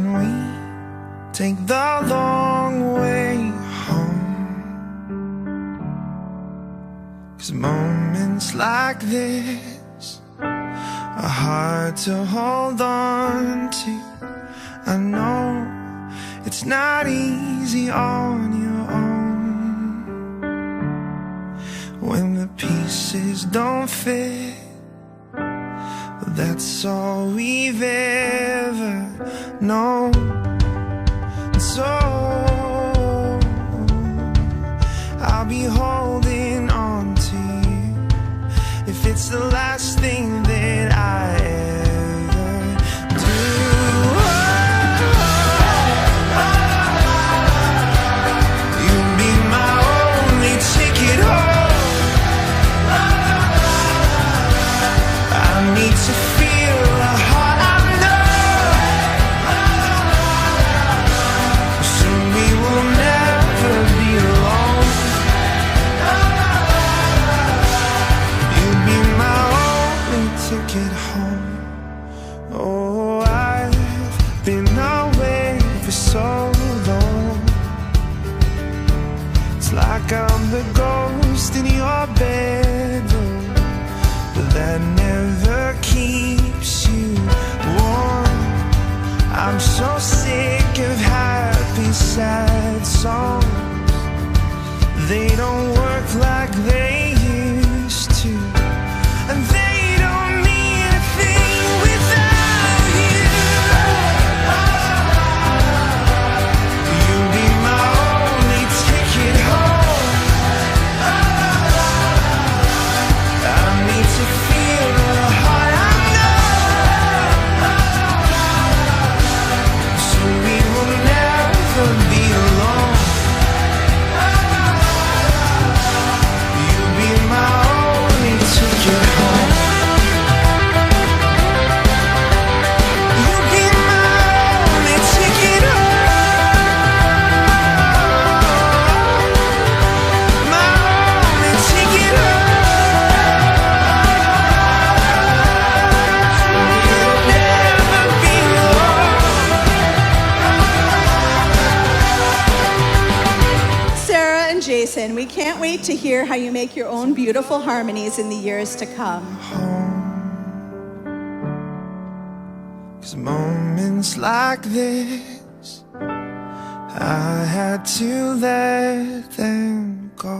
Can we take the long way home? 'Cause moments like this are hard to hold on to. I know it's not easy on your own when the pieces don't fit. But that's all we've ever known. And so I'll be holding on to you if it's the last thing that I ever do. You'll be my only ticket home. I need to feel a heart I know. Soon we will never be alone. You'll be my only ticket home. Oh, I've been away for so long. It's like I'm the ghost in your bedroom, but that never keeps you warm. I'm so sick of happy, sad songs. They don't work like they used to, and they don't mean a thing without you. You'll be my only ticket home. I need to feel the heart I know. So we will never be alone. You'll be my only ticket home. You'll be my only ticket home. My only ticket Sarah and Jason, we can't wait to hear how you make your own beautiful harmonies in the years to come. home. 'Cause moments like this, I had to let them go.